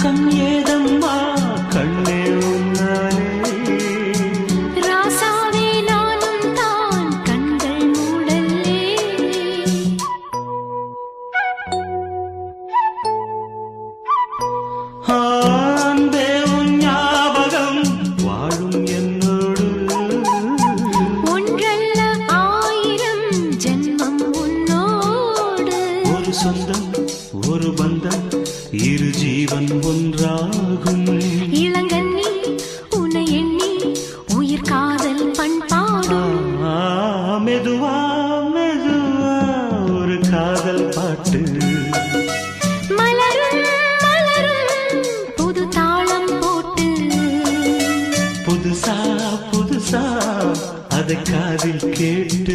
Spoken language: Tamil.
தூக்கம் ஏதம்மா கண்ணே உன்னாலே ராசாவே நானும் தான் கண்கள் மூடல்லே அன்பே உன் ஞாபகம் வாழும் என்னோடு ஒன்றல்ல ஆயிரம் ஜென்மம் உன்னோடு ஒரு சொந்தம் ஒரு பந்தம் இரு ஜீவன் ஒன்றாகும் இளங்கண்ணி உன்னை எண்ணி உயிர் காதல் பண்பாடும் மெதுவா மெதுவா ஒரு காதல் பாட்டு மலரும் மலரும் புது தாளம் போட்டு புதுசா புதுசா அதை காதில் கேட்டு